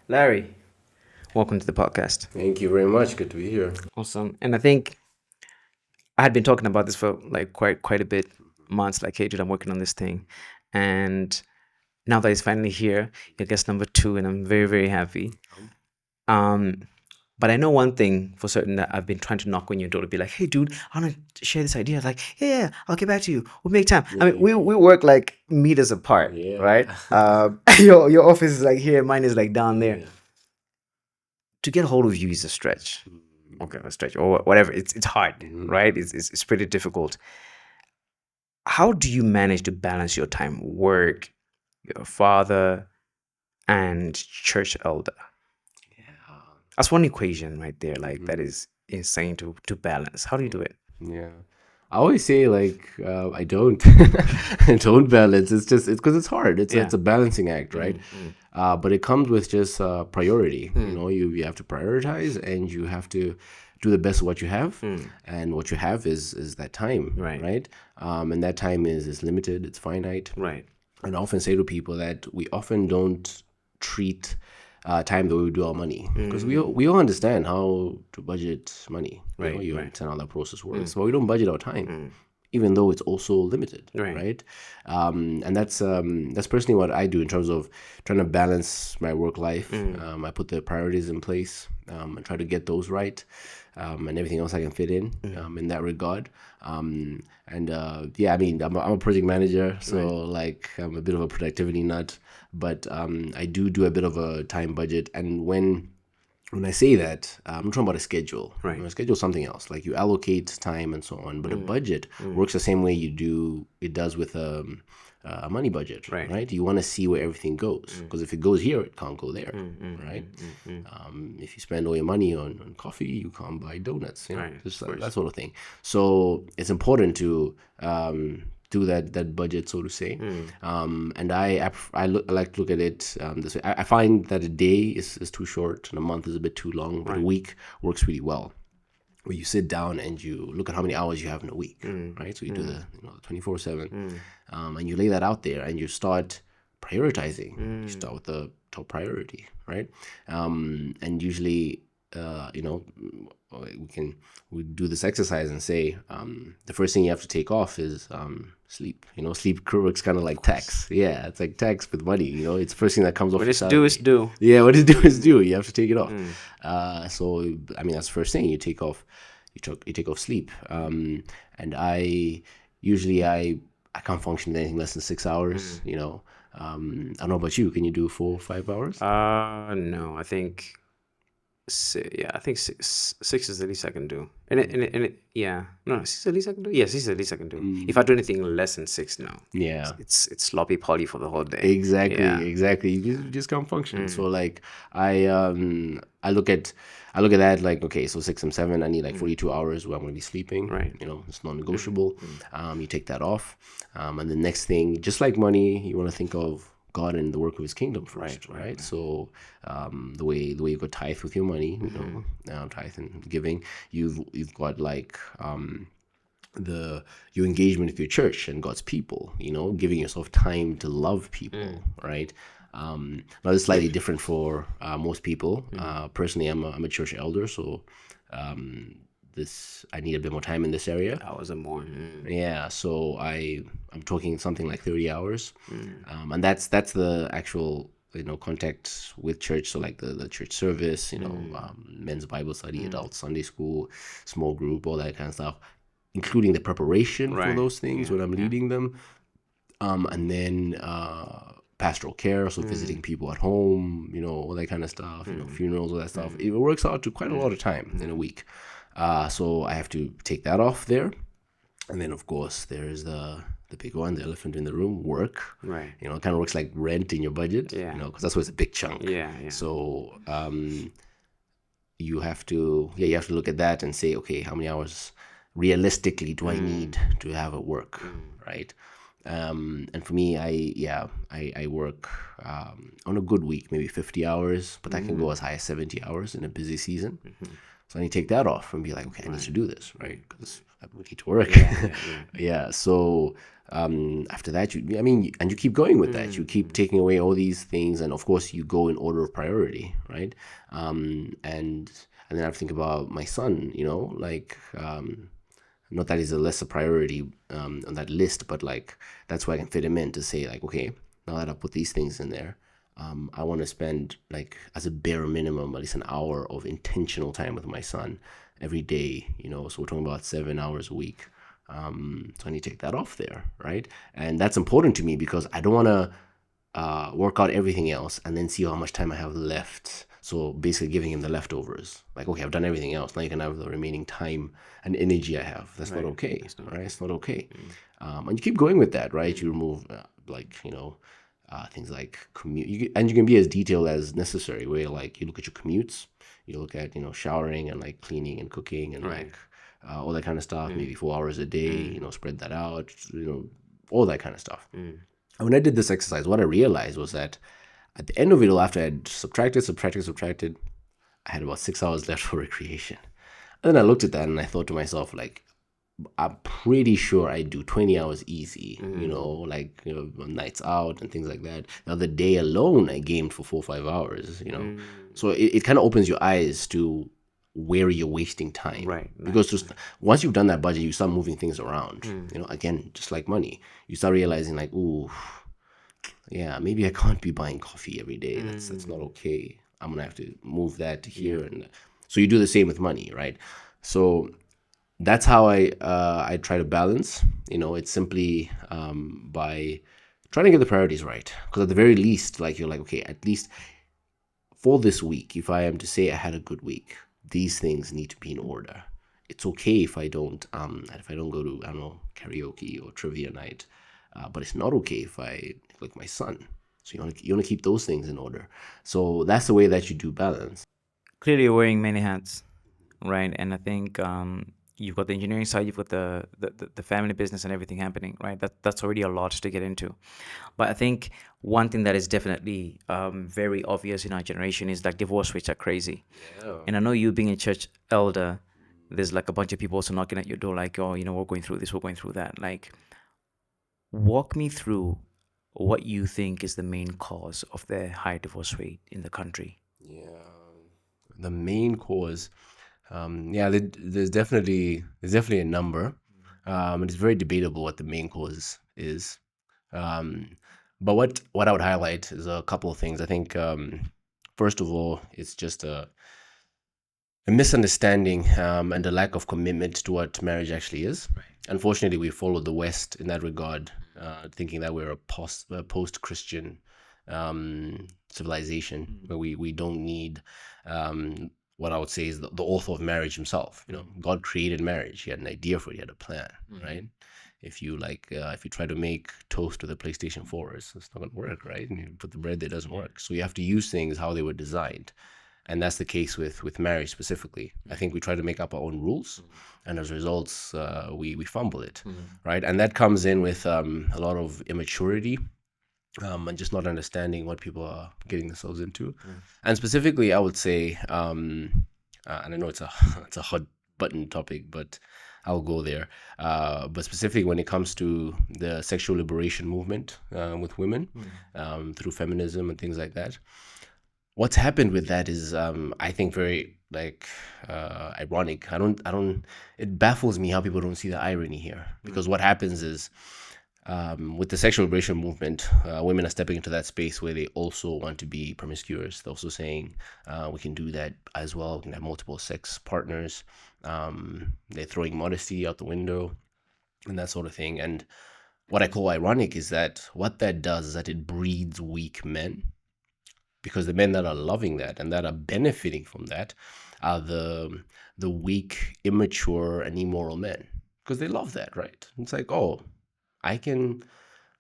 Larry, welcome to the podcast. Thank you very much. Good to be here. Awesome. And I think I had been talking about this for like quite a bit months. Like, hey, dude, I'm working on this thing, and now that it's finally here, you're guest number two, and I'm very happy. Um, but I know one thing for certain that I've been trying to knock on your door to be like, hey, dude, I want to share this idea. Like, yeah, I'll get back to you. We'll make time. I mean, we work like meters apart, Yeah. right? Your office is like here, mine is like down there. Yeah. To get a hold of you is a stretch. Okay, a stretch or whatever. It's hard, Mhm. right? It's pretty difficult. How do you manage to balance your time, work, your father, and church elder? Yeah. That's one equation right there. Like that is insane to balance. How do you do it? Yeah. I always say I don't I don't balance. It's because it's hard. It's a balancing act, right? But it comes with just priority. You have to prioritize and you have to do the best of what you have. And what you have is that time, Right. right? And that time is limited. It's finite. Right. And I often say to people that we often don't treat time the way we do our money because we all understand how to budget money. Right, You right. understand how that process works, but we don't budget our time, even though it's also limited, Right. right? And that's personally what I do in terms of trying to balance my work life. I put the priorities in place and try to get those right, and everything else I can fit in that regard. I mean, I'm a project manager, so like I'm a bit of a productivity nut, but I do a bit of a time budget. And when I say that, I'm not talking about a schedule. Right. A schedule is something else. Like you allocate time and so on, but a budget works the same way it does with a money budget, Right. right? You want to see where everything goes because if it goes here, it can't go there, right? If you spend all your money on coffee, you can't buy donuts, Right, just of course. that sort of thing. So it's important to do that budget, so to say. And I like to look at it this way. I find that a day is too short and a month is a bit too long, but a week works really well. Where you sit down and you look at how many hours you have in a week, right? So you do the 24/7, and you lay that out there and you start prioritizing. You start with the top priority, right? And usually, we do this exercise and say the first thing you have to take off is sleep. Sleep works kind of like tax. Yeah, it's like tax with money. It's the first thing that comes off What your is salary. due is due. Yeah, what is due is due. You have to take it off. So I mean, that's the first thing you take off. You take off sleep. And I usually I can't function with anything less than 6 hours. I don't know about you. Can you do 4 or 5 hours? No, I think I think six is the least I can do. Yeah, no, six is the least I can do. Yeah, six is the least I can do. If I do anything less than six, no. Yeah. It's sloppy polly for the whole day. Exactly, Yeah. exactly. You just can't function. So like I look at that like, okay, so 6 and 7, I need like 42 hours where I'm gonna be sleeping. Right. It's non-negotiable. You take that off. And the next thing, just like money, you want to think of God and the work of His kingdom first, right? So the way you got tithe with your money, tithe and giving, you've got like your engagement with your church and God's people, giving yourself time to love people, right? Now it's slightly different for most people. Personally, I'm a church elder, so I need a bit more time in this area. Hours or more. Yeah, so I'm talking something like 30 hours, and that's the actual contact with church. So like the church service, men's Bible study, adult Sunday school, small group, all that kind of stuff, including the preparation for Right. those things when I'm leading them, and then pastoral care, so visiting people at home, all that kind of stuff, funerals, all that stuff. It works out to quite a lot of time in a week. So I have to take that off there. And then, of course, there's the big one, the elephant in the room, work. Right. It kind of works like rent in your budget, Yeah. because that's what's a big chunk. Yeah. So you have to look at that and say, okay, how many hours realistically do I need to have at work, right? And for me, I work on a good week, maybe 50 hours, but that can go as high as 70 hours in a busy season. So I need to take that off and be like, okay, I need to do this, right? Because I need to work. Yeah. So after that, and you keep going with that. You keep taking away all these things, and of course, you go in order of priority, right? And then I think about my son. Like. Not that he's a lesser priority on that list, but like that's where I can fit him in to say like, okay, now that I put these things in there, I want to spend like as a bare minimum at least an hour of intentional time with my son every day. So we're talking about 7 hours a week. So I need to take that off there, right? And that's important to me because I don't want to work out everything else and then see how much time I have left. So basically giving him the leftovers. Like, okay, I've done everything else. Now you can have the remaining time and energy I have. That's not okay, right? It's not okay. And you keep going with that, right? You remove things like commute. And you can be as detailed as necessary, where like you look at your commutes, you look at, showering and like cleaning and cooking and like all that kind of stuff, maybe 4 hours a day, spread that out, all that kind of stuff. And when I did this exercise, what I realized was that at the end of it all, after I had subtracted, I had about 6 hours left for recreation. And then I looked at that and I thought to myself, like, I'm pretty sure I do 20 hours easy, like, nights out and things like that. The other day alone, I gamed for 4 or 5 hours, So it kind of opens your eyes to where you're wasting time. Right. Because just once you've done that budget, you start moving things around, again, just like money. You start realizing like, ooh, yeah, maybe I can't be buying coffee every day. That's not okay. I'm gonna have to move that to here, and so you do the same with money, right? So that's how I try to balance. It's simply by trying to get the priorities right. Because at the very least, like you're like, okay, at least for this week, if I am to say I had a good week, these things need to be in order. It's okay if I don't go to, I don't know, karaoke or trivia night, but it's not okay if I like my son. So you want to keep those things in order. So that's the way that you do balance. Clearly, you're wearing many hats, right? And I think you've got the engineering side, you've got the family business and everything happening, right? That's already a lot to get into. But I think one thing that is definitely very obvious in our generation is like divorce rates are crazy. And I know you being a church elder, there's like a bunch of people also knocking at your door, like, oh, we're going through this, we're going through that. Like, walk me through what you think is the main cause of the high divorce rate in the country. Yeah, the main cause. There's definitely a number. And it's very debatable what the main cause is. Um, but what I would highlight is a couple of things. I think first of all, it's just a misunderstanding and a lack of commitment to what marriage actually is. Unfortunately, we follow the West in that regard, thinking that we're a post-Christian civilization where we don't need what I would say is the author of marriage himself. God created marriage. He had an idea for it. He had a plan, right? If you try to make toast with a PlayStation 4, it's not going to work, right? And you put the bread there, it doesn't work. So you have to use things how they were designed. And that's the case with marriage specifically. I think we try to make up our own rules, and as a result, we fumble it, right? And that comes in with a lot of immaturity, and just not understanding what people are getting themselves into. And specifically, I would say, and I know it's a it's a hot button topic, but I'll go there. But specifically, when it comes to the sexual liberation movement with women through feminism and things like that, what's happened with that is I think very like ironic. It baffles me how people don't see the irony here, because what happens is with the sexual liberation movement, women are stepping into that space where they also want to be promiscuous. They're also saying we can do that as well. We can have multiple sex partners. They're throwing modesty out the window and that sort of thing. And what I call ironic is that what that does is that it breeds weak men, because the men that are loving that and that are benefiting from that are the weak, immature, and immoral men, because they love that, right? It's like, oh, I can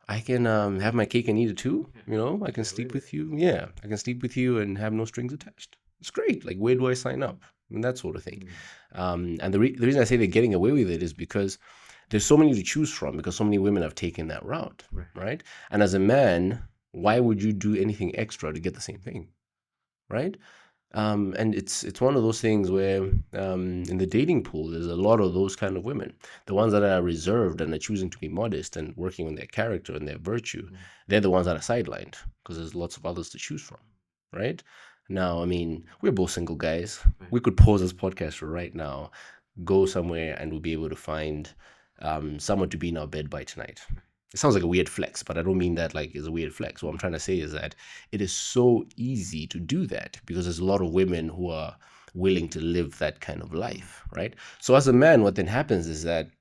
have my cake and eat it too. I can sleep with you. Yeah, I can sleep with you and have no strings attached. It's great. Like, where do I sign up? And that sort of thing. And the reason I say they're getting away with it is because there's so many to choose from, because so many women have taken that route, right? And as a man, why would you do anything extra to get the same thing, right? And it's one of those things where in the dating pool, there's a lot of those kind of women. The ones that are reserved and are choosing to be modest and working on their character and their virtue, they're the ones that are sidelined because there's lots of others to choose from, right? Now, I mean, we're both single guys. We could pause this podcast right now, go somewhere, and we'll be able to find someone to be in our bed by tonight. It sounds like a weird flex, but I don't mean that like it's a weird flex. What I'm trying to say is that it is so easy to do that because there's a lot of women who are willing to live that kind of life, right? So as a man, what then happens is that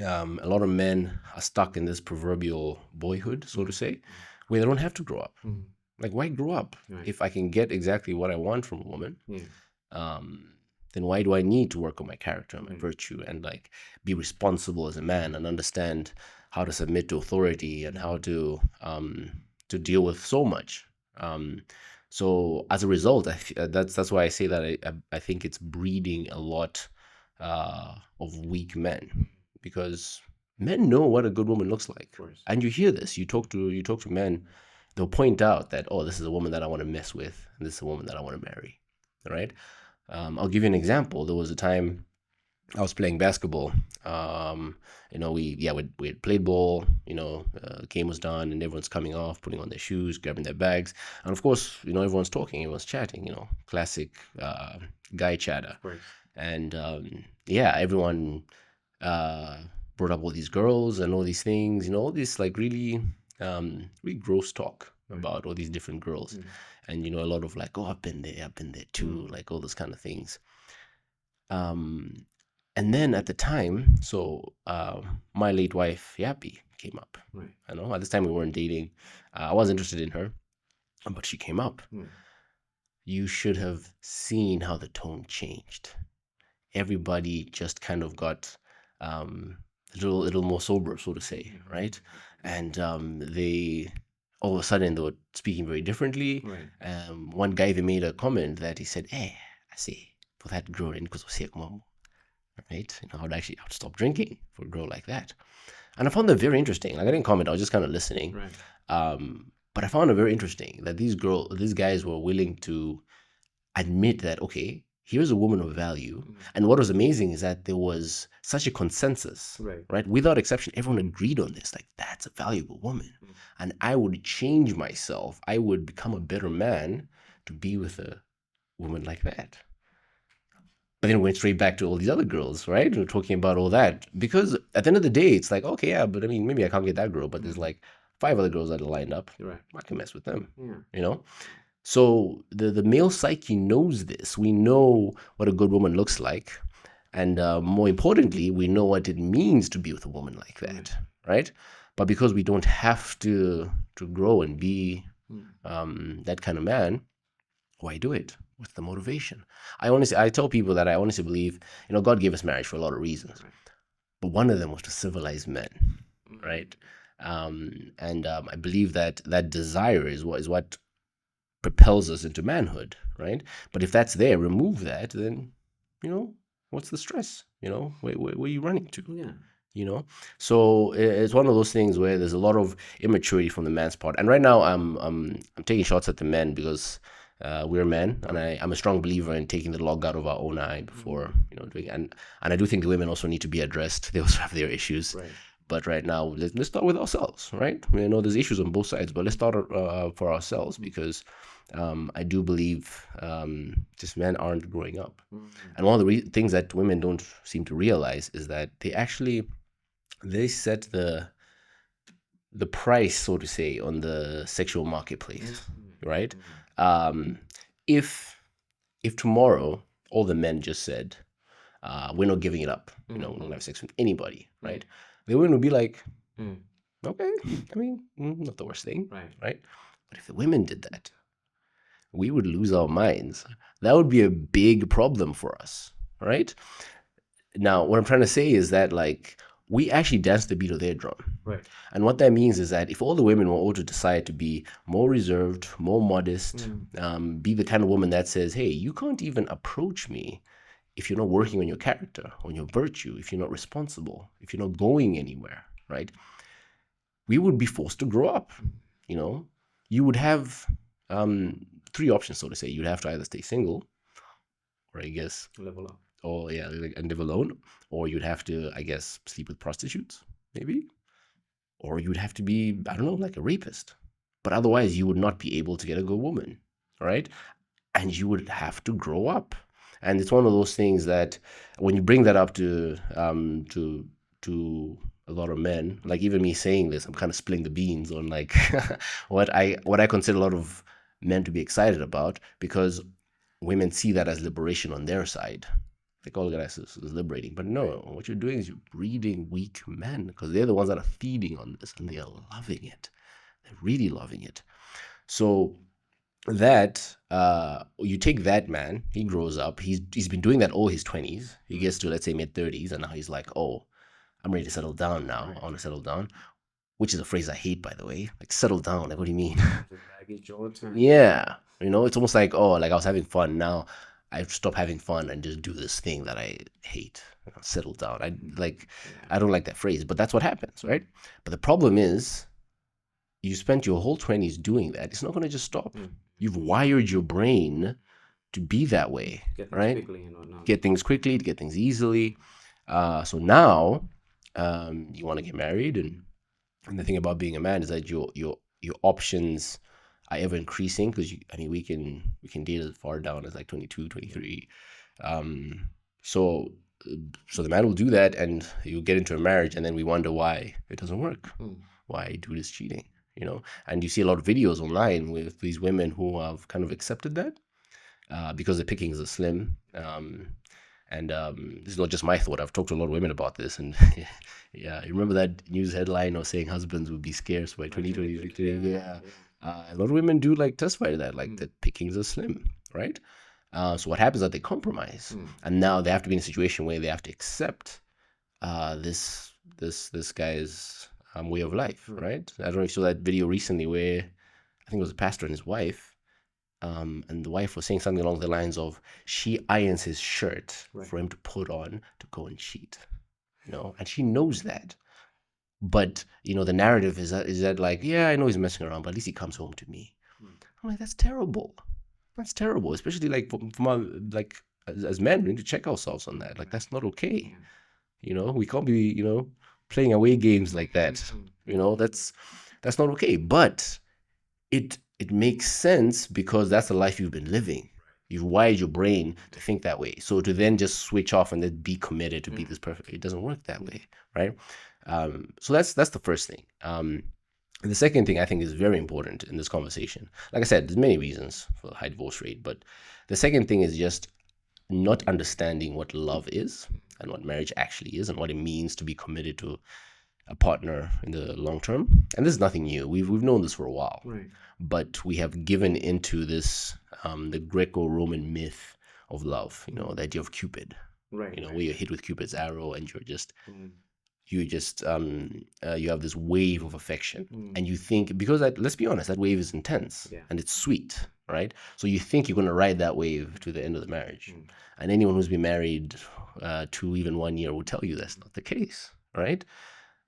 a lot of men are stuck in this proverbial boyhood, so to say, where they don't have to grow up. Like, why grow up if I can get exactly what I want from a woman? Then why do I need to work on my character and my virtue and like be responsible as a man and understand how to submit to authority and how to deal with so much? So as a result, that's why I say that I think it's breeding a lot of weak men, because men know what a good woman looks like, and you hear this. You talk to men, they'll point out that, oh, this is a woman that I want to mess with, and this is a woman that I want to marry, right? I'll give you an example. There was a time I was playing basketball. We had played ball. The game was done, and everyone's coming off, putting on their shoes, grabbing their bags, and of course, everyone's talking, everyone's chatting. Classic guy chatter. And everyone brought up all these girls and all these things. All this like really, really gross talk about all these different girls, and a lot of like, oh, I've been there too, like all those kind of things. And then at the time, so my late wife Yappy came up. I know at this time we weren't dating. I was interested in her, but she came up. You should have seen how the tone changed. Everybody just kind of got a little more sober, so to say, right? And they all of a sudden they were speaking very differently. One guy even made a comment that he said, "Hey, I see for that girl in mom." Right? I would stop drinking for a girl like that. And I found that very interesting. Like, I didn't comment, I was just kind of listening. But I found it very interesting that these guys were willing to admit that, okay, here's a woman of value. And what was amazing is that there was such a consensus, right? Without exception, everyone agreed on this. Like, that's a valuable woman. And I would change myself. I would become a better man to be with a woman like that. But then it went straight back to all these other girls, right? We're talking about all that. Because at the end of the day, it's like, okay, yeah, but I mean, maybe I can't get that girl, but there's like 5 other girls that are lined up. I can mess with them, So the male psyche knows this. We know what a good woman looks like. And more importantly, we know what it means to be with a woman like that, right? But because we don't have to grow and be that kind of man, why do it? What's the motivation? I tell people that I honestly believe, God gave us marriage for a lot of reasons, but one of them was to civilize men, right? I believe that desire is what propels us into manhood, right? But if that's there, remove that, then what's the stress? Where are you running to? So it's one of those things where there's a lot of immaturity from the man's part. And right now I'm taking shots at the men because we're men, and I'm a strong believer in taking the log out of our own eye before doing. And I do think the women also need to be addressed. They also have their issues. But right now, let's start with ourselves, right? There's issues on both sides, but let's start for ourselves, because I do believe just men aren't growing up. And one of the things that women don't seem to realize is that they set the price, so to say, on the sexual marketplace, right? If tomorrow all the men just said, we're not giving it up, we're not gonna have sex with anybody, right? The women would be like, okay, I mean, not the worst thing, right? But if the women did that, we would lose our minds. That would be a big problem for us, right? Now, what I'm trying to say is that, like, we actually dance the beat of their drum. And what that means is that if all the women were all to decide to be more reserved, more modest, be the kind of woman that says, hey, you can't even approach me if you're not working on your character, on your virtue, if you're not responsible, if you're not going anywhere, right? We would be forced to grow up. You would have three options, so to say. You'd have to either stay single, or I guess, Level up. or yeah, and live alone, or you'd have to, I guess, sleep with prostitutes, maybe, or you'd have to be, I don't know, like a rapist. But otherwise, you would not be able to get a good woman, right? And you would have to grow up. And it's one of those things that when you bring that up to a lot of men, like even me saying this, I'm kind of spilling the beans on like what I consider a lot of men to be excited about, because women see that as liberation on their side. They call it as liberating, but no, what you're doing is you're breeding weak men, because they're the ones that are feeding on this and they are loving it. They're really loving it. So that you take that man, he grows up, he's been doing that all his 20s, he gets to, let's say, mid-30s, and now he's like, oh, I'm ready to settle down now. I want to settle down, which is a phrase I hate, by the way. Like, settle down, like, what do you mean? Yeah, it's almost like, oh, like I was having fun, now I stop having fun and just do this thing that I hate. Settle down. I don't like that phrase, but that's what happens, right? But the problem is, you spent your whole 20s doing that. It's not going to just stop. You've wired your brain to be that way, right? Get things quickly, get things easily. So now you want to get married, and the thing about being a man is that your options are ever increasing, because we can date as far down as like 22, 23. So the man will do that, and you get into a marriage, and then we wonder why it doesn't work. Why dude is cheating, and you see a lot of videos online with these women who have kind of accepted that because the pickings are slim. And this is not just my thought. I've talked to a lot of women about this, and yeah, you remember that news headline of saying husbands would be scarce by 2023? Yeah. A lot of women do like testify to that, like the pickings are slim, right? So what happens is that they compromise, and now they have to be in a situation where they have to accept this guy's way of life, right? I don't know if you saw that video recently where I think it was a pastor and his wife. And the wife was saying something along the lines of, she irons his shirt for him to put on to go and cheat, and she knows that. But the narrative is that like, yeah, I know he's messing around, but at least he comes home to me. I'm like, that's terrible. That's terrible, especially like from our, like as men, we need to check ourselves on that. Like, that's not okay. We can't be playing away games like that. That's not okay. But it makes sense, because that's the life you've been living. You've wired your brain to think that way. So to then just switch off and then be committed to be this perfect, it doesn't work that way, right? So that's the first thing. And the second thing I think is very important in this conversation. Like I said, there's many reasons for the high divorce rate, but the second thing is just not understanding what love is and what marriage actually is and what it means to be committed to a partner in the long term. And this is nothing new. We've known this for a while, but we have given into this the Greco-Roman myth of love. The idea of Cupid, where you're hit with Cupid's arrow, and you have this wave of affection, and you think, because let's be honest, that wave is intense and it's sweet, right? So you think you're going to ride that wave to the end of the marriage, and anyone who's been married 2 even 1 year will tell you that's not the case, right?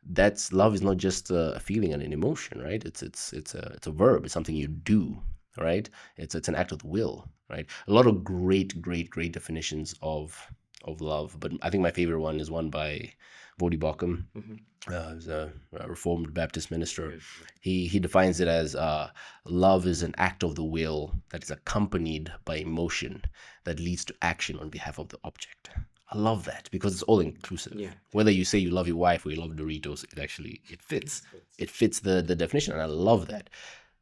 That's love is not just a feeling and an emotion, right? It's a verb. It's something you do, right? It's an act of the will, right? A lot of great definitions of love, but I think my favorite one is one by Bodhi Bakum. He's a Reformed Baptist minister. He defines it as love is an act of the will that is accompanied by emotion that leads to action on behalf of the object. I love that, because it's all inclusive. Whether you say you love your wife or you love Doritos, it fits. It fits the definition, and I love that.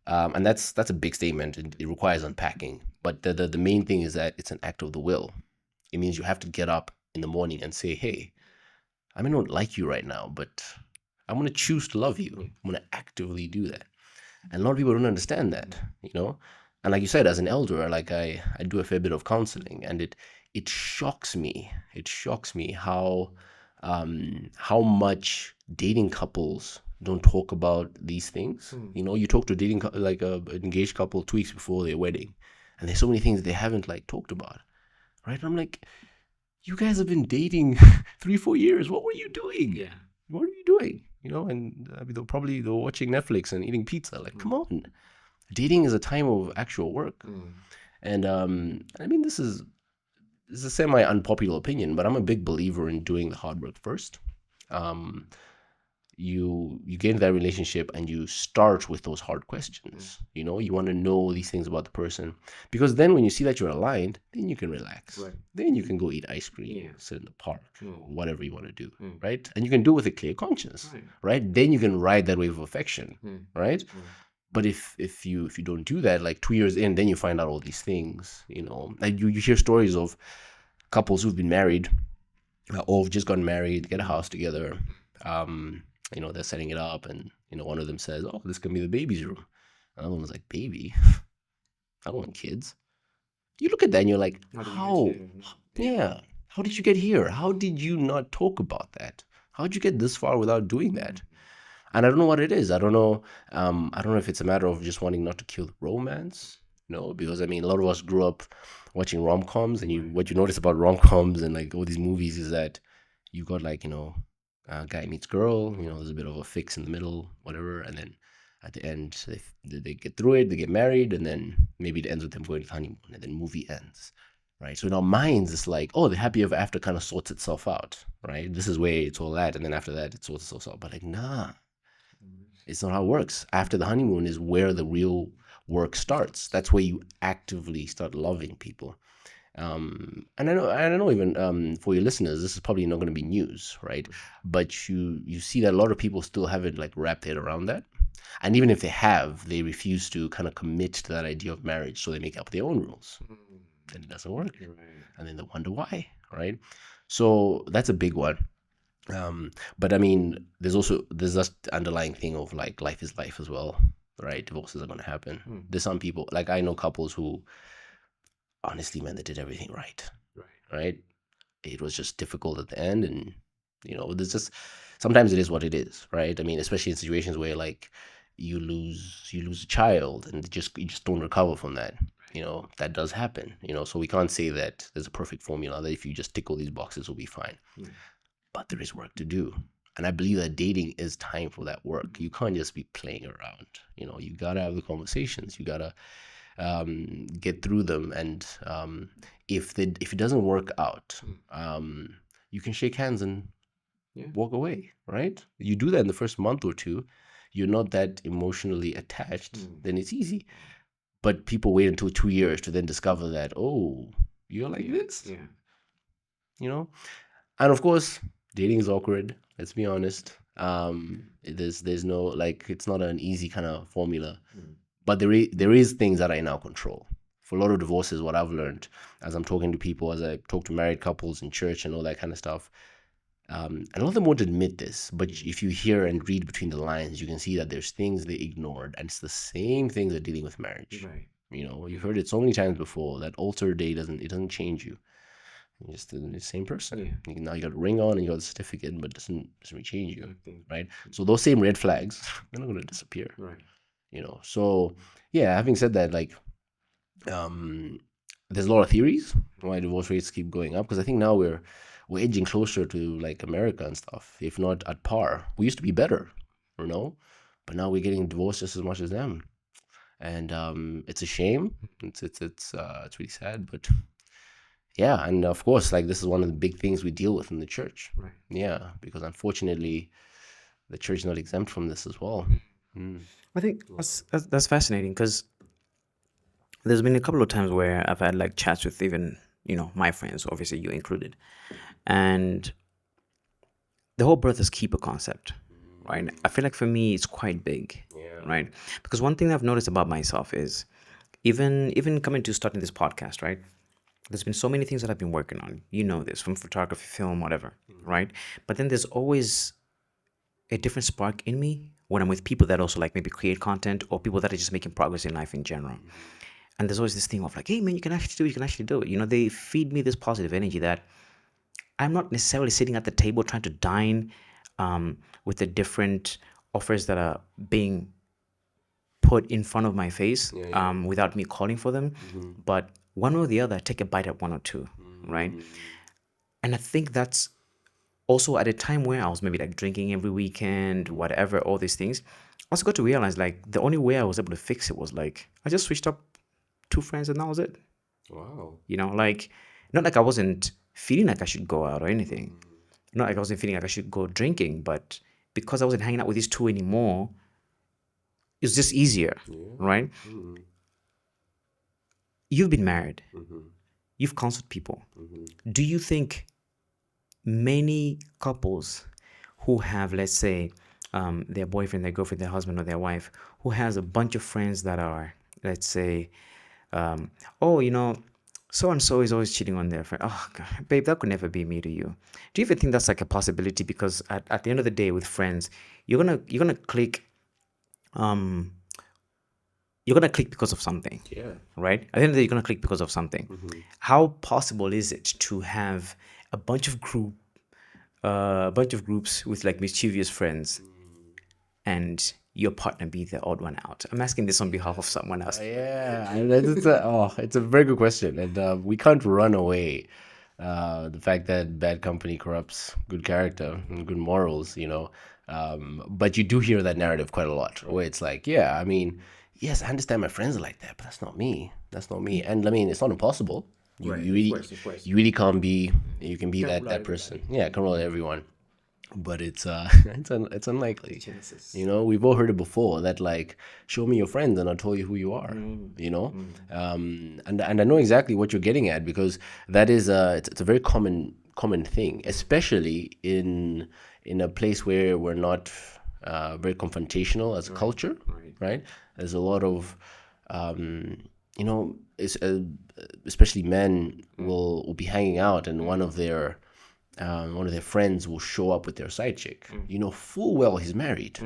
And that's a big statement. It requires unpacking. But the main thing is that it's an act of the will. It means you have to get up in the morning and say, hey, I may not like you right now, but I'm going to choose to love you. I'm going to actively do that. And a lot of people don't understand that, And like you said, as an elder, like I do a fair bit of counseling, and it shocks me. It shocks me how much dating couples don't talk about these things. You talk to an engaged couple 2 weeks before their wedding, and there's so many things they haven't talked about, right? And I'm like, you guys have been dating 3-4 years. What were you doing? What are you doing? And they're watching Netflix and eating pizza. Like, come on. dating is a time of actual work. And I mean, this is a semi unpopular opinion, but I'm a big believer in doing the hard work first. Um, you get into that relationship and you start with those hard questions. You know, you want to know these things about the person, because then when you see that you're aligned, then you can relax. Right. Then you can go eat ice cream, Yeah. sit in the park, whatever you want to do, Mm. right? And you can do it with a clear conscience, Right. right? Then you can ride that wave of affection, Mm. right? Mm. But if you don't do that, like 2 years in, then you find out all these things. You know, like you hear stories of couples who've been married, or have just gotten married, get a house together. Um, you know, they're setting it up, and you know, one of them says, "Oh, this can be the baby's room." Another one was like, "Baby, I don't want kids." You look at that and you're like, How did we get "How? here? Yeah, how did you get here? How did you not talk about that? How did you get this far without doing that?" And I don't know what it is. I don't know. I don't know if it's a matter of just wanting not to kill the romance. No, because I mean, a lot of us grew up watching rom coms, and what you notice about rom coms and like all these movies is that you got like, you know, guy meets girl. You know, there's a bit of a fix in the middle, whatever, and then at the end they get through it, they get married, and then maybe it ends with them going to the honeymoon, and then movie ends. Right. So in our minds, it's like, oh, the happy ever after kind of sorts itself out. Right. This is where it's all at. And then after that, it sorts itself out. But like, nah, it's not how it works. After the honeymoon is where the real work starts. That's where you actively start loving people. And I don't know even for your listeners, this is probably not going to be news, right? But you see that a lot of people still haven't like wrapped their head around that, and even if they have, they refuse to kind of commit to that idea of marriage, so they make up their own rules. Then it doesn't work, and then they wonder why, right? So that's a big one. But I mean, there's this underlying thing of like life is life as well, right? Divorces are gonna happen. There's some people, like I know couples who honestly, man, they did everything right, right? It was just difficult at the end, and you know, there's just sometimes it is what it is, right? I mean, especially in situations where like you lose a child and you just don't recover from that. You know, that does happen. You know, so we can't say that there's a perfect formula that if you just tick all these boxes, will be fine. But there is work to do. And I believe that dating is time for that work. You can't just be playing around. You know, you gotta have the conversations. You gotta get through them. And if it doesn't work out, you can shake hands and walk away. Right? You do that in the first month or two. You're not that emotionally attached. Then it's easy. But people wait until 2 years to then discover that, oh, you're like this. You know, and of course, dating is awkward. Let's be honest. There's no, like, it's not an easy kind of formula, but there is things that are in our control. For a lot of divorces, what I've learned as I'm talking to people, as I talk to married couples in church and all that kind of stuff, and a lot of them won't admit this, but if you hear and read between the lines, you can see that there's things they ignored, and it's the same things they're dealing with marriage. You know, you've heard it so many times before that altar day doesn't change you. You're just the same person. Now you got a ring on and you got a certificate, but doesn't really change you, right? So those same red flags, they're not going to disappear, you know. So yeah, having said that, like, there's a lot of theories why divorce rates keep going up, because I think now we're edging closer to like America and stuff, if not at par. We used to be better, you know, but now we're getting divorced just as much as them, and it's a shame. It's really sad, but yeah, and of course, like this is one of the big things we deal with in the church. Yeah, because unfortunately, the church is not exempt from this as well. I think that's fascinating because there's been a couple of times where I've had like chats with even my friends, obviously you included, and the whole brothers keeper concept, right? I feel like for me it's quite big, right? Because one thing I've noticed about myself is even coming to starting this podcast, right? There's been so many things that I've been working on. You know this from photography, film, whatever, right? But then there's always a different spark in me when I'm with people that also like maybe create content or people that are just making progress in life in general. And there's always this thing of like, hey man, you can actually do it, you can actually do it. They feed me this positive energy that I'm not necessarily sitting at the table trying to dine with the different offers that are being put in front of my face without me calling for them. But one or the other, I take a bite at one or two, right? And I think that's also at a time where I was maybe like drinking every weekend, whatever, all these things. also got to realize like the only way I was able to fix it was like I just switched up two friends and that was it. Wow. Like not like I wasn't feeling like I should go out or anything. Not like I wasn't feeling like I should go drinking, but because I wasn't hanging out with these two anymore, it's just easier, Yeah. right? You've been married, you've counseled people. Do you think many couples who have, let's say, their boyfriend, their girlfriend, their husband, or their wife, who has a bunch of friends that are, let's say, oh, so and so is always cheating on their friend. Oh, God, babe, that could never be me to you. Do you even think that's like a possibility? Because at the end of the day, with friends, you're gonna click. Um, you're gonna click because of something, Yeah. right? At the end of the day, you're gonna click because of something. How possible is it to have a bunch of groups with like mischievous friends and your partner be the odd one out? I'm asking this on behalf of someone else. Yeah, it's a very good question, and we can't run away. The fact that bad company corrupts good character and good morals, but you do hear that narrative quite a lot, where it's like, yeah, I mean, yes, I understand my friends are like that, but that's not me. That's not me. And I mean, it's not impossible. You Right, you of really course, of course. you really can't be. You can be Can't that rule out that person. everybody. Yeah, can roll everyone, but it's it's unlikely. Chances. We've all heard it before that like, show me your friends and I'll tell you who you are. And I know exactly what you're getting at, because that is it's a very common thing, especially in a place where we're not very confrontational as a culture, right? There's a lot of it's, especially men will be hanging out, and one of their friends will show up with their side chick. You know full well he's married,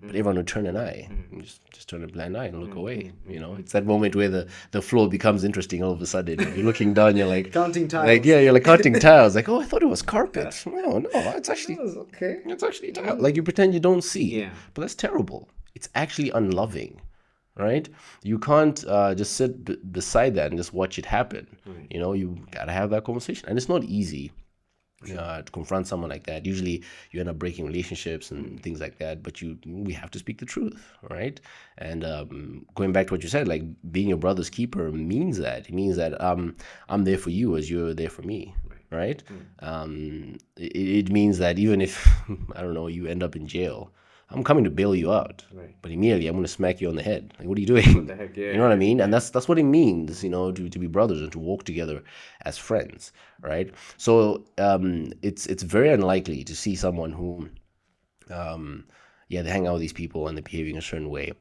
but everyone will turn an eye, and just turn a blind eye and look away. It's that moment where the floor becomes interesting all of a sudden. You're looking down, you're like Counting like tiles. yeah, you're like counting tiles. Like, oh, I thought it was carpet. No, Okay. it's actually tile. Like you pretend you don't see. Yeah. But that's terrible. It's actually unloving, right? You can't just sit beside that and just watch it happen. You gotta have that conversation, and it's not easy to confront someone like that. Usually you end up breaking relationships and things like that, but we have to speak the truth, right? And going back to what you said, like being your brother's keeper means that. It means that I'm there for you as you're there for me, right? It means that even if I don't know, you end up in jail, I'm coming to bail you out, but immediately I'm going to smack you on the head. Like, what are you doing? the heck, yeah, You know what I mean? And that's what it means, to be brothers and to walk together as friends, right? So it's very unlikely to see someone who, yeah, they hang out with these people and they're behaving a certain way.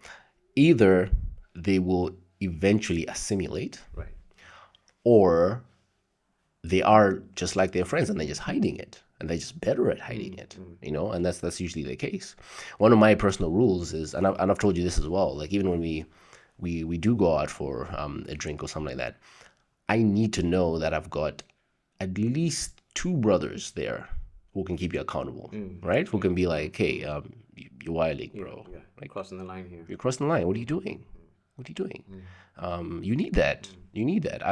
Either they will eventually assimilate, Right. or they are just like their friends and they're just hiding it, and they're just better at hiding it, and that's usually the case. One of my personal rules is, and I've told you this as well, like even when we do go out for a drink or something like that, I need to know that I've got at least two brothers there who can keep you accountable, right? Who can be like, hey, you're wilding, bro. Yeah. Like, Crossing the line here. you're crossing the line. What are you doing? What are you doing? You need that. You need that.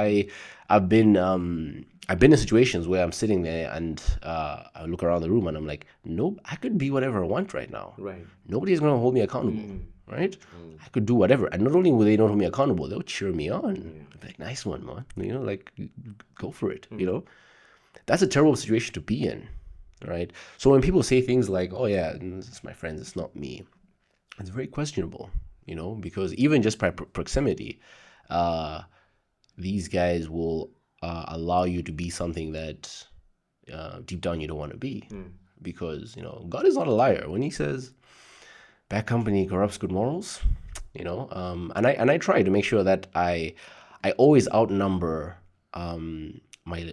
I've been in situations where I'm sitting there and I look around the room and I'm like, nope, I could be whatever I want right now. Right. Nobody's gonna hold me accountable, right? I could do whatever, and not only will they not hold me accountable, they'll cheer me on. They'll be like, nice one, man. Like, go for it. That's a terrible situation to be in, right? So when people say things like, oh yeah, it's my friends, it's not me, it's very questionable, because even just by proximity, these guys will allow you to be something that deep down you don't want to be, because God is not a liar when He says bad company corrupts good morals. And I try to make sure that I always outnumber my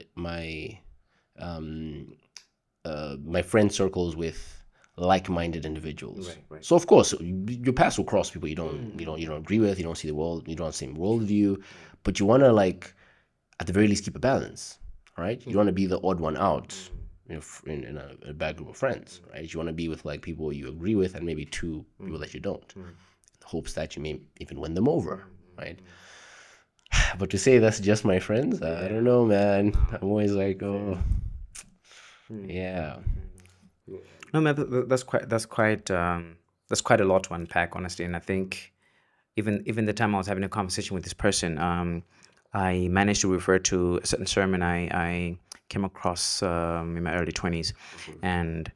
my friend circles with like-minded individuals. Right. So of course your paths will cross people you don't agree with, you don't see the world, you don't have the same worldview, but you want to, like, at the very least, keep a balance, right? You want to be the odd one out in a bad group of friends, right? You want to be with like people you agree with and maybe two people that you don't, in hopes that you may even win them over, right? But to say that's just my friends, I don't know, man. I'm always like, oh, yeah. No, man, that's quite That's quite a lot to unpack, honestly. And I think even the time I was having a conversation with this person, I managed to refer to a certain sermon I came across in my early 20s, and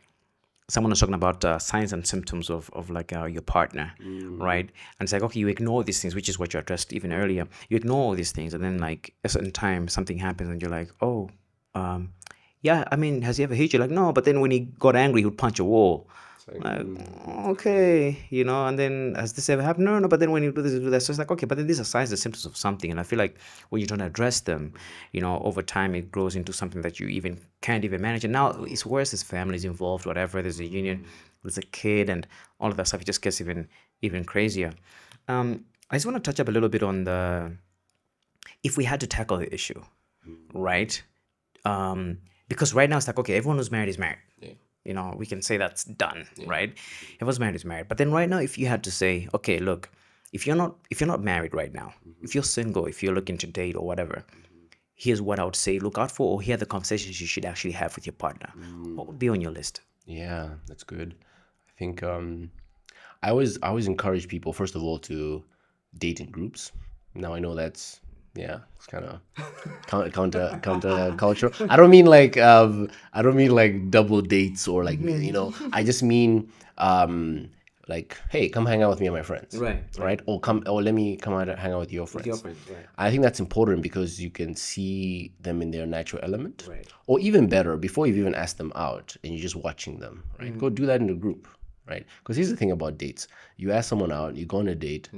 someone was talking about signs and symptoms of like your partner, right? And it's like, okay, you ignore these things, which is what you addressed even earlier. You ignore all these things, and then like a certain time something happens, and you're like, oh, um, yeah, I mean, has he ever hit you? Like, no, but then when he got angry, he would punch a wall. Like, Like, okay, and then has this ever happened? No, no, but then when you do this, you do that. So it's like, okay, but then these are signs and symptoms of something. And I feel like when you don't address them, over time it grows into something that you even can't even manage. And now it's worse, there's families involved, whatever, there's a union, there's a kid, and all of that stuff. It just gets even crazier. I just want to touch up a little bit on if we had to tackle the issue, right? Because right now it's like, okay, everyone who's married is married. yeah. We can say that's done, right? Everyone's married is married. But then right now, if you had to say, okay, look, if you're not married right now, if you're single, if you're looking to date or whatever, here's what I would say look out for, or here are the conversations you should actually have with your partner. What would be on your list? Yeah, that's good. I think I always encourage people first of all to date in groups. Now I know that's yeah, it's kind of counter culture. I don't mean like double dates or like I just mean like hey, come hang out with me and my friends, right? Or come or let me come out and hang out with your friends. Right. I think that's important because you can see them in their natural element. Right. Or even better, before you've even asked them out and you're just watching them, right? Go do that in a group, right? Because here's the thing about dates. You ask someone out, you go on a date,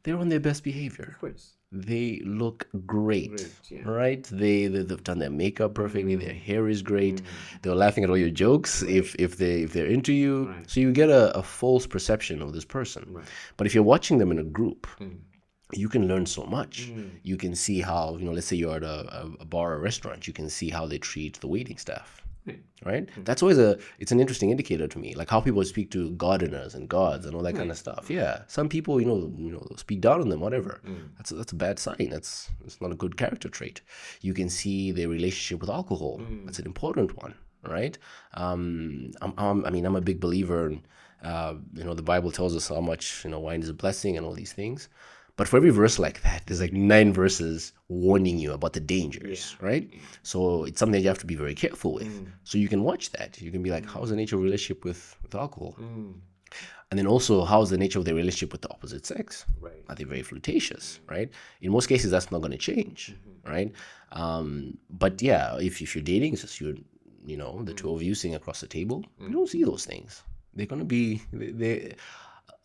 they're on their best behavior. Of course. They look great, yeah. right? They've done their makeup perfectly. Their hair is great. They're laughing at all your jokes if they're into you. Right. So you get a false perception of this person. Right. But if you're watching them in a group, you can learn so much. You can see how, let's say you're at a bar or a restaurant, you can see how they treat the waiting staff. Right? That's always it's an interesting indicator to me, like how people speak to gardeners and gods and all that kind of stuff. Yeah, some people, speak down on them, whatever. That's a bad sign. It's not a good character trait. You can see their relationship with alcohol. That's an important one, right? I'm a big believer in, the Bible tells us how much wine is a blessing and all these things. But for every verse like that, there's like 9 verses warning you about the dangers, right? So it's something that you have to be very careful with. So you can watch that. You can be like, how's the nature of relationship with alcohol? And then also, how's the nature of their relationship with the opposite sex? Right. Are they very flirtatious, right? In most cases, that's not going to change, right? But yeah, if you're dating, it's just the two of you sitting across the table, you don't see those things. They're going to be, they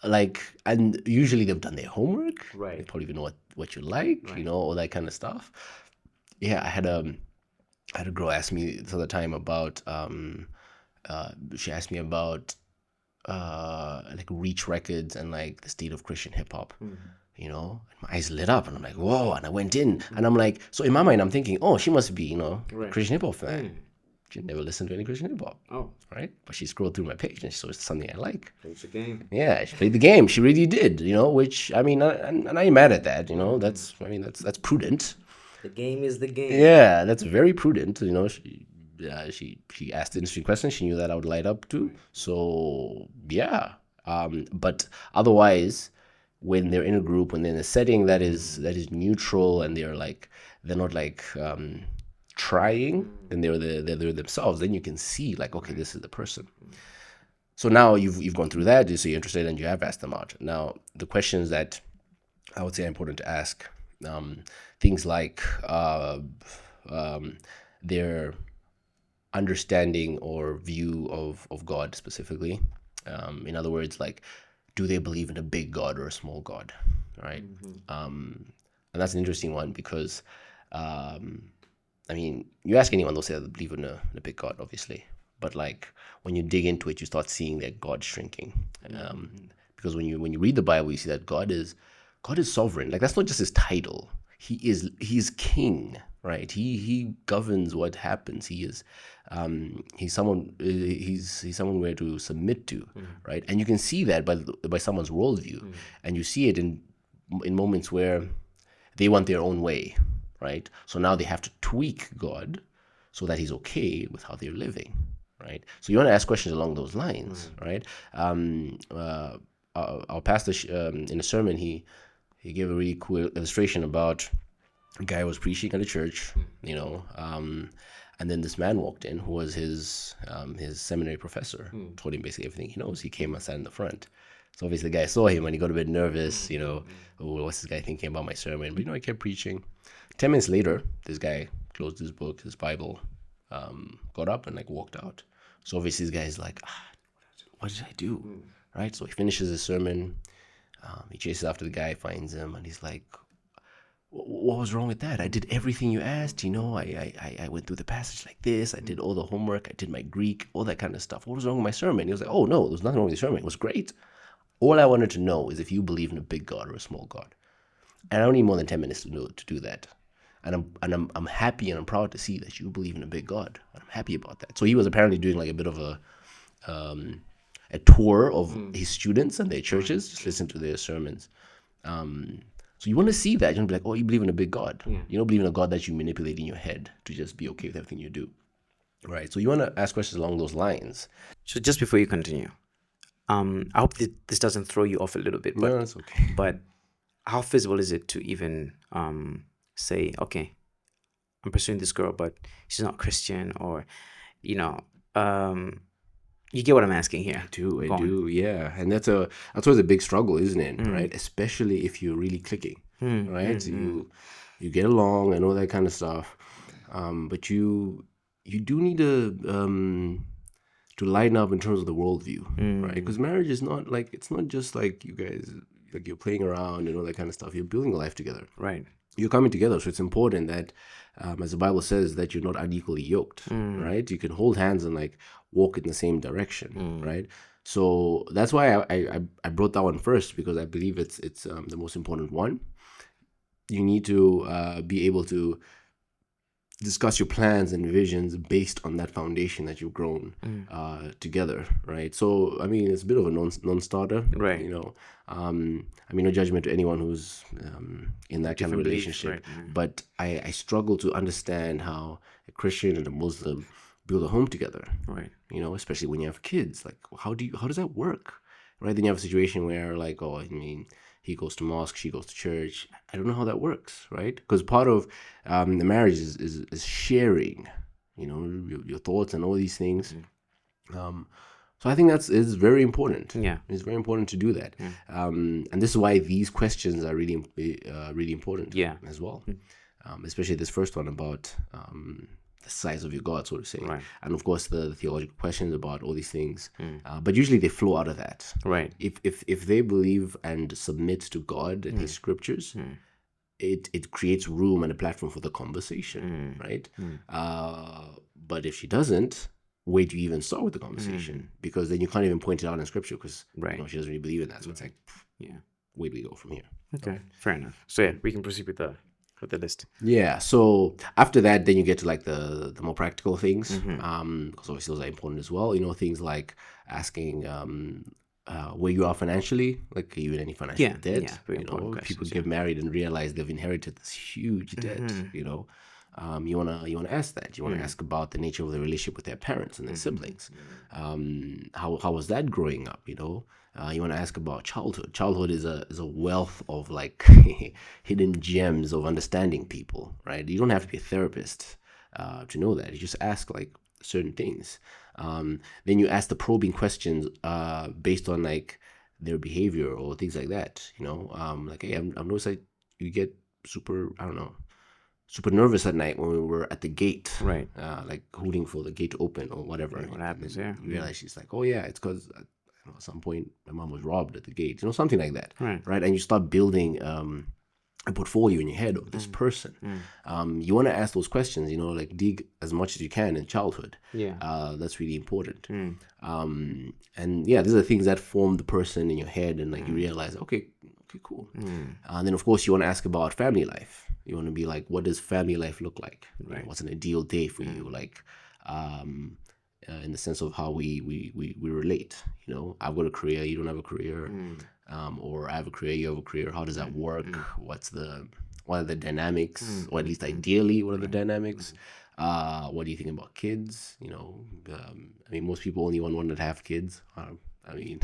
like, and usually they've done their homework. Right. They probably even know what you like, all that kind of stuff. Yeah, I had a girl ask me this other time about she asked me about like Reach Records and like the state of Christian hip hop. And my eyes lit up and I'm like, whoa, and I went in and I'm like, so in my mind I'm thinking, oh, she must be a Christian hip hop fan. She never listened to any Christian hip hop. Oh. Right? But she scrolled through my page and she saw it's something I like. Plays the game. Yeah, she played the game. She really did, which, I mean, and I ain't mad at that, that's prudent. The game is the game. Yeah, that's very prudent. She asked interesting questions. She knew that I would light up to. So, yeah. But otherwise, when they're in a group, when they're in a setting that is neutral and they're not like trying, then they're themselves. Then you can see like, okay, this is the person. So now you've gone through that, so you're interested and you have asked them out. Now the questions that I would say are important to ask, things like their understanding or view of God specifically. In other words, like, do they believe in a big God or a small God, right? And that's an interesting one because I mean, you ask anyone, they'll say they believe in a big God, obviously. But like when you dig into it, you start seeing that God shrinking. Because when you read the Bible, you see that God is sovereign. Like that's not just his title. He's king, right? He governs what happens. He's someone we're to submit to, right? And you can see that by someone's worldview, and you see it in moments where they want their own way. Right? So now they have to tweak God so that he's okay with how they're living, right? So you want to ask questions along those lines, right? our pastor in a sermon, he gave a really cool illustration about a guy was preaching at a church, and then this man walked in who was his seminary professor. Told him basically everything he knows. He came and sat in the front. So obviously the guy saw him and he got a bit nervous, oh, what's this guy thinking about my sermon? But he kept preaching. 10 minutes later, this guy closed his book, his Bible, got up and like walked out. So obviously this guy is like, what did I do? Right? So he finishes his sermon. He chases after the guy, finds him, and he's like, what was wrong with that? I did everything you asked, I went through the passage like this, I did all the homework, I did my Greek, all that kind of stuff. What was wrong with my sermon? He was like, oh no, there's nothing wrong with your sermon. It was great. All I wanted to know is if you believe in a big God or a small God. And I don't need more than 10 minutes to do that. And I'm happy and I'm proud to see that you believe in a big God. I'm happy about that. So he was apparently doing like a bit of a tour of his students and their churches, just listen to their sermons. So you want to see that. You want to be like, oh, you believe in a big God. Yeah. You don't believe in a God that you manipulate in your head to just be okay with everything you do. Right. So you want to ask questions along those lines. So just before you continue, I hope this doesn't throw you off a little bit. But, no, that's okay. But how feasible is it to even say, okay, I'm pursuing this girl, but she's not Christian, or, you get what I'm asking here. I do, yeah. And that's always a big struggle, isn't it? Right? Especially if you're really clicking, right? You get along and all that kind of stuff. But you do need to lighten up in terms of the worldview, right? Because marriage is not like, it's not just like you guys, like you're playing around and all that kind of stuff. You're building a life together. Right. You're coming together. So it's important that, as the Bible says, that you're not unequally yoked, right? You can hold hands and like walk in the same direction, right? So that's why I brought that one first, because I believe it's the most important one. You need to be able to discuss your plans and visions based on that foundation that you've grown together, right? So I mean, it's a bit of a non-starter, right? I mean, no judgment to anyone who's in that kind of relationship, right? But I struggle to understand how a Christian and a Muslim build a home together, right? Especially when you have kids. Like, how does that work, right? Then you have a situation where, like, oh, I mean, he goes to mosque, she goes to church. I don't know how that works, right? Because part of the marriage is sharing, your thoughts and all these things. So I think is very important. Yeah, it's very important to do that. And this is why these questions are really important. Yeah, as well. Especially this first one about the size of your God, so to say. Right. And of course the theological questions about all these things. But usually they flow out of that. Right. If they believe and submit to God and His scriptures, it creates room and a platform for the conversation, right? But if she doesn't, where do you even start with the conversation? Because then you can't even point it out in scripture, because she doesn't really believe in that. So it's like, where do we go from here? Okay, fair enough. So yeah, we can proceed with the list. Yeah. So after that, then you get to like the more practical things, because obviously those are important as well. things like asking where you are financially, like are you in any financial debt? Yeah, very important people get married and realize they've inherited this huge debt. You wanna ask that. You wanna ask about the nature of the relationship with their parents and their siblings. How was that growing up? You want to ask about childhood. Childhood is a wealth of like hidden gems of understanding people, right? You don't have to be a therapist to know that. You just ask like certain things. Then you ask the probing questions based on like their behavior or things like that. Like, hey, I've noticed that you get super nervous at night when we were at the gate, right? Like hooting for the gate to open or whatever. What happens there? You realize she's like, oh yeah, it's because at some point my mom was robbed at the gate, something like that, right? And you start building a portfolio in your head of this person. You want to ask those questions, like dig as much as you can in childhood. That's really important. And yeah, these are things that form the person in your head, and like you realize, okay, cool. And then of course you want to ask about family life. You want to be like, what does family life look like? Right. What's an ideal day for you? Like, in the sense of how we relate. I've got a career, you don't have a career, or I have a career, you have a career. How does that work? What are the dynamics, or at least ideally, what are the dynamics? What do you think about kids? I mean, most people only want one that have kids. I mean,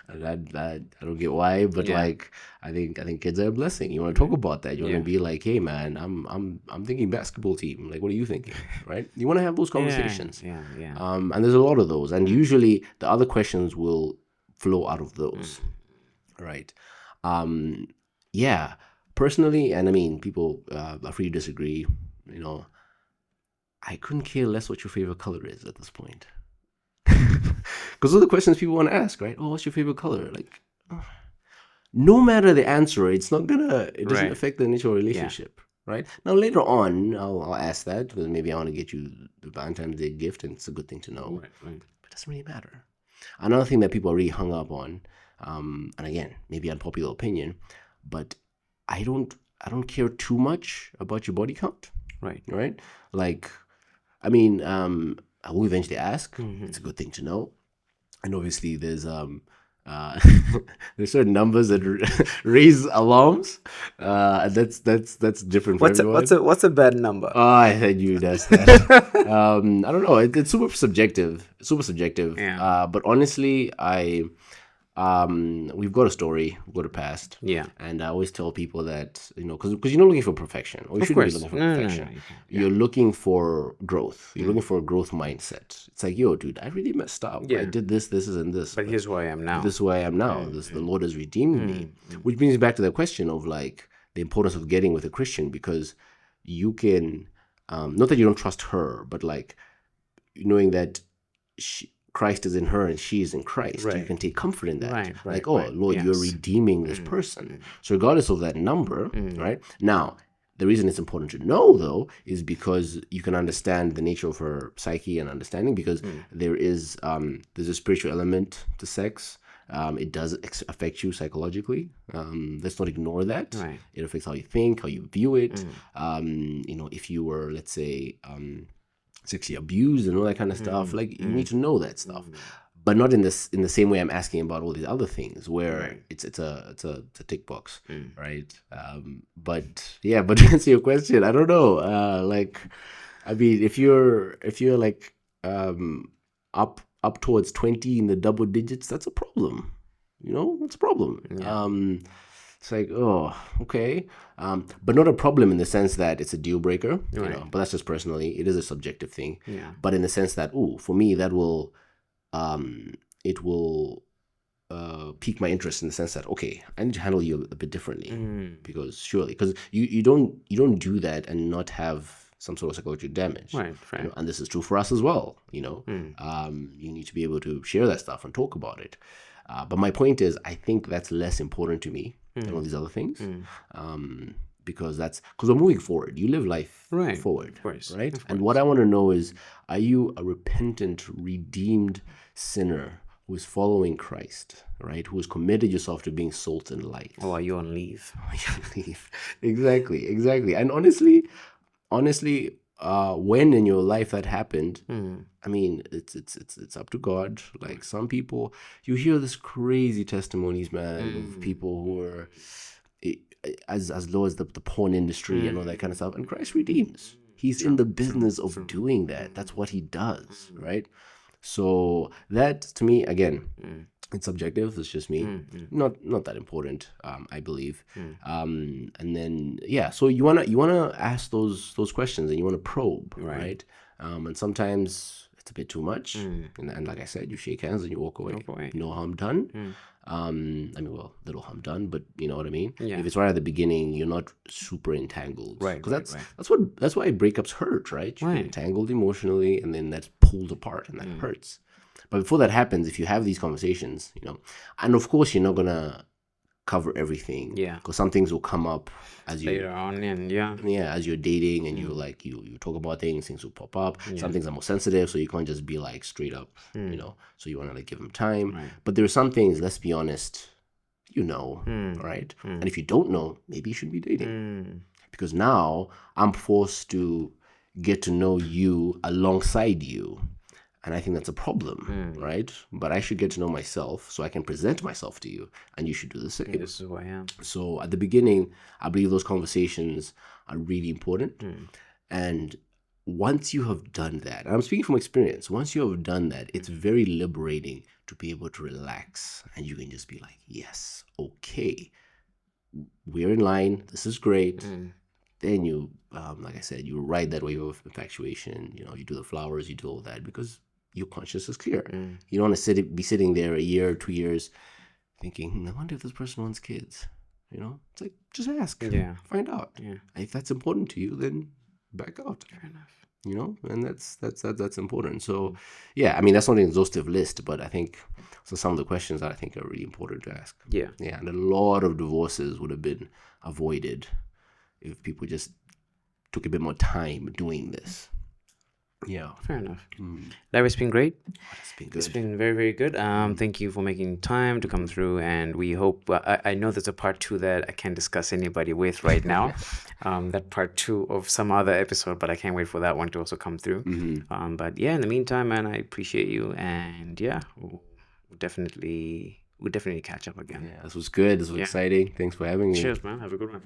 I don't get why, but Yeah. like I think kids are a blessing. You want to talk about that. You want to be like, hey man, I'm thinking basketball team. Like, what are you thinking? Right? You want to have those Yeah. conversations. Yeah. Yeah. And there's a lot of those, and usually the other questions will flow out of those, right? Um, yeah, personally, and I mean, people are free to disagree. You know, I couldn't care less what your favorite color is at this point. Because those are the questions people want to ask, right? Oh, what's your favorite color? Like, no matter the answer, it doesn't Right. affect the initial Yeah. relationship, right? Now, later on, I'll ask that because maybe I want to get you the Valentine's Day gift, and it's a good thing to know. Right. Right. But it doesn't really matter. Another thing that people are really hung up on, and again, maybe unpopular opinion, but I don't, I don't care too much about your body count, Right. right? Like, I mean, I will eventually ask. Mm-hmm. It's a good thing to know. And obviously, uh, there's certain numbers that raise alarms. And that's different for everyone. What's a bad number? Oh, I heard you does that. I don't know. It's super subjective. Super subjective. Yeah. But honestly, we've got a story, we've got a past, Yeah. and I always tell people that because you're not looking for perfection, or you Of shouldn't be course. looking for No. No. No. perfection. No. You can't. You're looking for growth. You're looking for a growth mindset. It's like, yo, dude, I really messed up. Yeah. I did this, and this. But here's where I am now. This is where I am now. This the Lord has redeemed me. Which brings me back to the question of like the importance of getting with a Christian, because you can, not that you don't trust her, but like knowing that Christ is in her and she is in Christ. You Right. can take comfort in that. Right. Right. Like, oh, right. Lord, you're Yes. redeeming this person. So regardless of that number, right? Now, the reason it's important to know, though, is because you can understand the nature of her psyche and understanding, because there's a spiritual element to sex. It does affect you psychologically. Let's not ignore that. Right. It affects how you think, how you view it. If you were, let's say, sexually abused and all that kind of stuff, like you need to know that stuff, but not in the same way I'm asking about all these other things where it's a tick box, right? But yeah, but to answer your question, I don't know. Like, I mean, if you're like up towards 20 in the double digits, that's a problem. That's a problem. Yeah. It's like, oh, okay. But not a problem in the sense that it's a deal breaker, Right. but that's just personally. It is a subjective thing. Yeah. But in the sense that, for me, that will, it will pique my interest in the sense that, okay, I need to handle you a bit differently, because you don't do that and not have some sort of psychological damage. Right. Right. And this is true for us as well. You need to be able to share that stuff and talk about it. But my point is, I think that's less important to me than all these other things, because we're moving forward. You live life Right. forward, Of course. right? Of And course. what I want to know is, are you a repentant, redeemed sinner who is following Christ, right? Who has committed yourself to being salt and light? Or are you on leave? Exactly. And honestly, when in your life that happened, I mean, it's up to God. Like, some people, you hear this crazy testimonies, man, of people who are as low as the porn industry and all that kind of stuff, and Christ redeems. He's in the business of doing that. That's what he does, right? So that, to me, again, it's subjective. It's just me. Not that important, I believe. And then so you wanna ask those questions, and you wanna probe, right? And sometimes it's a bit too much, and like I said, you shake hands and you walk away. No harm done. I mean, well, little harm done, but you know what I mean. Yeah. If it's right at the beginning, you're not super entangled, Right, Because right, that's why breakups hurt, right? You Right. get entangled emotionally, and then that's pulled apart, and that hurts. But before that happens, if you have these conversations, and of course you're not gonna cover everything, Yeah. because some things will come up as you Later on, and yeah. as you're dating, and you're like you talk about things will pop up. Some things are more sensitive, so you can't just be like straight up, so you want to like give them time. Right. But there are some things, let's be honest, right? And if you don't know, maybe you shouldn't be dating, because now I'm forced to get to know you alongside you. And I think that's a problem, right? But I should get to know myself so I can present myself to you, and you should do the same. This is who I am. So at the beginning, I believe those conversations are really important. And once you have done that, and I'm speaking from experience, once you have done that, it's very liberating to be able to relax, and you can just be like, yes, okay, we're in line, this is great. Then you, like I said, you ride that wave of infatuation. You do the flowers, you do all that because your conscience is clear. You don't want to be sitting there a year, 2 years, thinking, I wonder if this person wants kids. It's like, just ask, Yeah. find out. Yeah. If that's important to you, then back out. Fair enough. And that's important. So, yeah, I mean, that's not an exhaustive list, but I think some of the questions that I think are really important to ask. Yeah. Yeah, and a lot of divorces would have been avoided if people just took a bit more time doing this. Yeah. Fair enough. Larry, it's been great. It's been It's good. been very, very good. Thank you for making time to come through, and we hope. I know there's a part 2 that I can't discuss anybody with right now. That part 2 of some other episode, but I can't wait for that one to also come through. But yeah, in the meantime, man, I appreciate you, and yeah, we'll definitely catch up again. Yeah, this was good. This was exciting. Thanks for having me. Cheers, man. Have a good one.